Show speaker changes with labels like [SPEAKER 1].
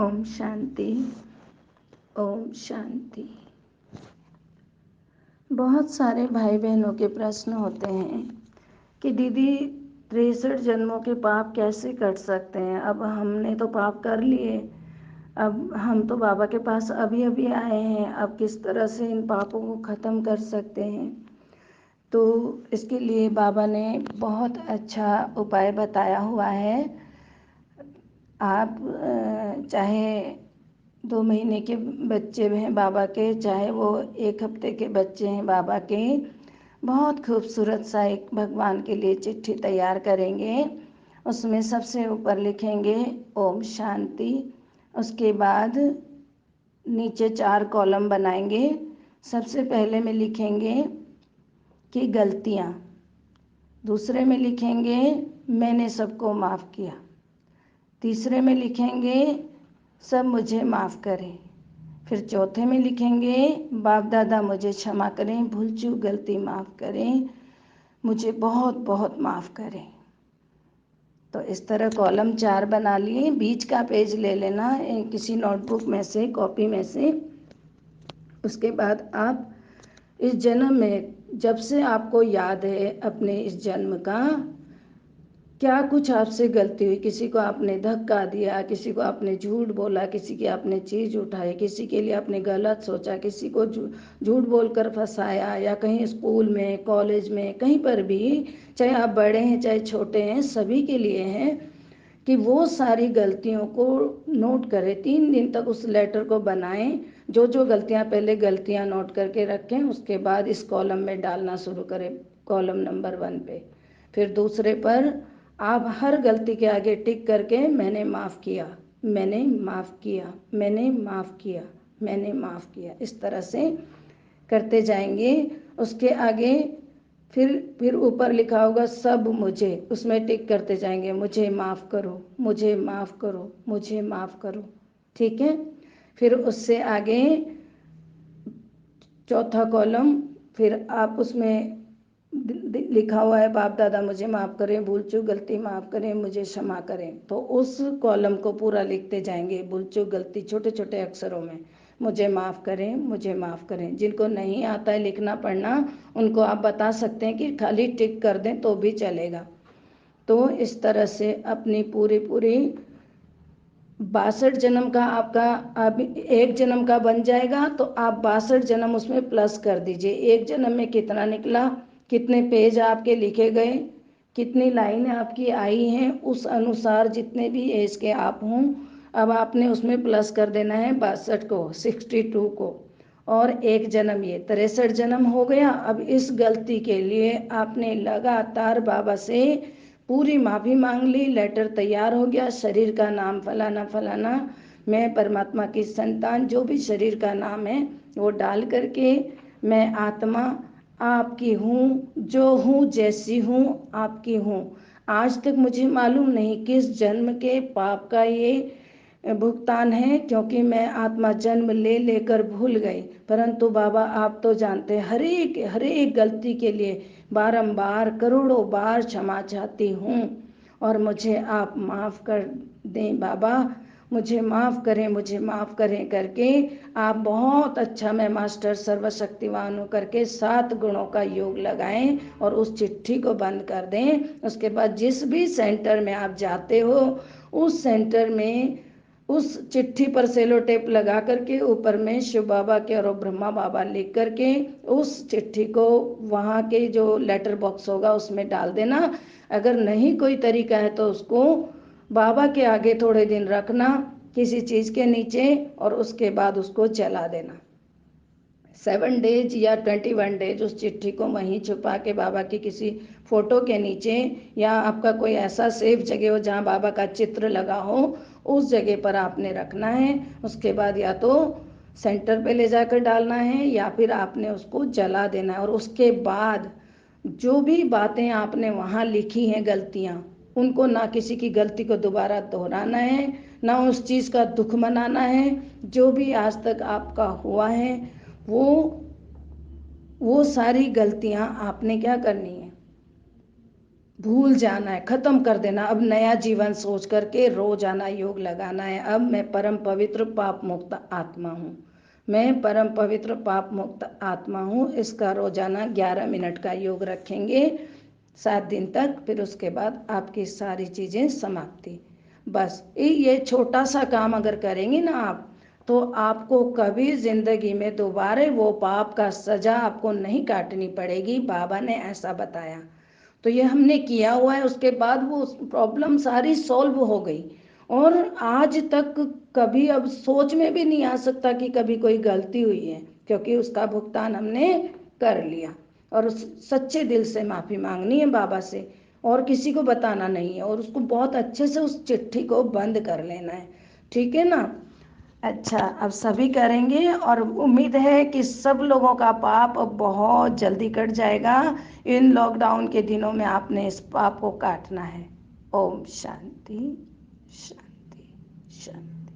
[SPEAKER 1] ओम शांति। ओम शांति। बहुत सारे भाई बहनों के प्रश्न होते हैं कि दीदी 63 जन्मों के पाप कैसे कट सकते हैं। अब हमने तो पाप कर लिए, अब हम तो बाबा के पास अभी अभी आए हैं, अब किस तरह से इन पापों को ख़त्म कर सकते हैं। तो इसके लिए बाबा ने बहुत अच्छा उपाय बताया हुआ है। आप चाहे 2 महीने के बच्चे हैं बाबा के, चाहे वो 1 हफ्ते के बच्चे हैं बाबा के, बहुत खूबसूरत सा एक भगवान के लिए चिट्ठी तैयार करेंगे। उसमें सबसे ऊपर लिखेंगे ओम शांति। उसके बाद नीचे 4 कॉलम बनाएंगे। सबसे पहले में लिखेंगे कि गलतियाँ, दूसरे में लिखेंगे मैंने सबको माफ़ किया, तीसरे में लिखेंगे सब मुझे माफ़ करें, फिर चौथे में लिखेंगे बाप दादा मुझे क्षमा करें, भूल चूक गलती माफ़ करें, मुझे बहुत बहुत माफ़ करें। तो इस तरह कॉलम 4 बना लिए। बीच का पेज ले लेना किसी नोटबुक में से, कॉपी में से। उसके बाद आप इस जन्म में जब से आपको याद है अपने इस जन्म का, क्या कुछ आपसे गलती हुई, किसी को आपने धक्का दिया, किसी को आपने झूठ बोला, किसी की आपने चीज़ उठाई, किसी के लिए आपने गलत सोचा, किसी को झूठ बोलकर फंसाया, या कहीं स्कूल में, कॉलेज में, कहीं पर भी, चाहे आप बड़े हैं चाहे छोटे हैं, सभी के लिए हैं कि वो सारी गलतियों को नोट करें। 3 दिन तक उस लेटर को बनाएं। जो जो गलतियां, पहले गलतियां नोट करके रखें, उसके बाद इस कॉलम में डालना शुरू करें, कॉलम नंबर 1 पे। फिर दूसरे पर आप हर गलती के आगे टिक करके मैंने माफ़ किया, मैंने माफ़ किया, मैंने माफ़ किया, मैंने माफ़ किया, इस तरह से करते जाएंगे। उसके आगे फिर ऊपर लिखा होगा सब मुझे, उसमें टिक करते जाएंगे, मुझे माफ़ करो, मुझे माफ़ करो, मुझे माफ़ करो। ठीक है। फिर उससे आगे चौथा कॉलम, फिर आप उसमें लिखा हुआ है बाप दादा मुझे माफ़ करें, भूल चूक गलती माफ़ करें, मुझे क्षमा करें। तो उस कॉलम को पूरा लिखते जाएंगे, भूल चूक गलती छोटे छोटे अक्षरों में, मुझे माफ़ करें, मुझे माफ़ करें। जिनको नहीं आता है लिखना पढ़ना, उनको आप बता सकते हैं कि खाली टिक कर दें तो भी चलेगा। तो इस तरह से अपनी पूरी 62 जन्म का आपका अब 1 जन्म का बन जाएगा, तो आप 62 जन्म उसमें प्लस कर दीजिए। 1 जन्म में कितना निकला, कितने पेज आपके लिखे गए, कितनी लाइन आपकी आई हैं, उस अनुसार जितने भी एज के आप हों, अब आपने उसमें प्लस कर देना है 62 को, 62 को, और 1 जन्म, ये 63 जन्म हो गया। अब इस गलती के लिए आपने लगातार बाबा से पूरी माफ़ी मांग ली, लेटर तैयार हो गया, शरीर का नाम फलाना फलाना, मैं परमात्मा की संतान, जो भी शरीर का नाम है वो डाल करके मैं आत्मा आपकी हूँ, जो हूँ जैसी हूँ आपकी हूँ। आज तक मुझे मालूम नहीं किस जन्म के पाप का ये भुगतान है, क्योंकि मैं आत्मा जन्म ले लेकर भूल गई, परंतु बाबा आप तो जानते हैं, हर एक गलती के लिए बारंबार करोड़ों बार क्षमा चाहती हूँ, और मुझे आप माफ़ कर दें बाबा, मुझे माफ़ करें, मुझे माफ़ करें करके आप बहुत अच्छा मैं मास्टर सर्वशक्तिवान हूँ करके 7 गुणों का योग लगाएं और उस चिट्ठी को बंद कर दें। उसके बाद जिस भी सेंटर में आप जाते हो, उस सेंटर में उस चिट्ठी पर सेलो टेप लगा करके ऊपर में शिव बाबा के और ब्रह्मा बाबा लिख करके उस चिट्ठी को वहाँ के जो लेटर बॉक्स होगा उसमें डाल देना। अगर नहीं कोई तरीका है तो उसको बाबा के आगे थोड़े दिन रखना किसी चीज़ के नीचे, और उसके बाद उसको जला देना। 7 डेज या 21 डेज उस चिट्ठी को वहीं छुपा के बाबा की किसी फ़ोटो के नीचे, या आपका कोई ऐसा सेफ जगह हो जहाँ बाबा का चित्र लगा हो, उस जगह पर आपने रखना है। उसके बाद या तो सेंटर पे ले जाकर डालना है या फिर आपने उसको जला देना है। और उसके बाद जो भी बातें आपने वहाँ लिखी हैं गलतियाँ, उनको ना किसी की गलती को दोबारा दोहराना है, ना उस चीज़ का दुख मनाना है। जो भी आज तक आपका हुआ है वो सारी गलतियाँ आपने क्या करनी है, भूल जाना है, ख़त्म कर देना। अब नया जीवन सोच करके रोजाना योग लगाना है। अब मैं परम पवित्र पाप मुक्त आत्मा हूँ, मैं परम पवित्र पाप मुक्त आत्मा हूँ। इसका रोजाना 11 मिनट का योग रखेंगे 7 दिन तक, फिर उसके बाद आपकी सारी चीज़ें समाप्ति। बस ये छोटा सा काम अगर करेंगे ना आप, तो आपको कभी ज़िंदगी में दोबारा वो पाप का सज़ा आपको नहीं काटनी पड़ेगी। बाबा ने ऐसा बताया, तो ये हमने किया हुआ है। उसके बाद वो प्रॉब्लम सारी सॉल्व हो गई, और आज तक कभी अब सोच में भी नहीं आ सकता कि कभी कोई गलती हुई है, क्योंकि उसका भुगतान हमने कर लिया। और सच्चे दिल से माफ़ी मांगनी है बाबा से, और किसी को बताना नहीं है, और उसको बहुत अच्छे से उस चिट्ठी को बंद कर लेना है। ठीक है ना? अच्छा, अब सभी करेंगे, और उम्मीद है कि सब लोगों का पाप अब बहुत जल्दी कट जाएगा। इन लॉकडाउन के दिनों में आपने इस पाप को काटना है। ओम शांति शांति शांति।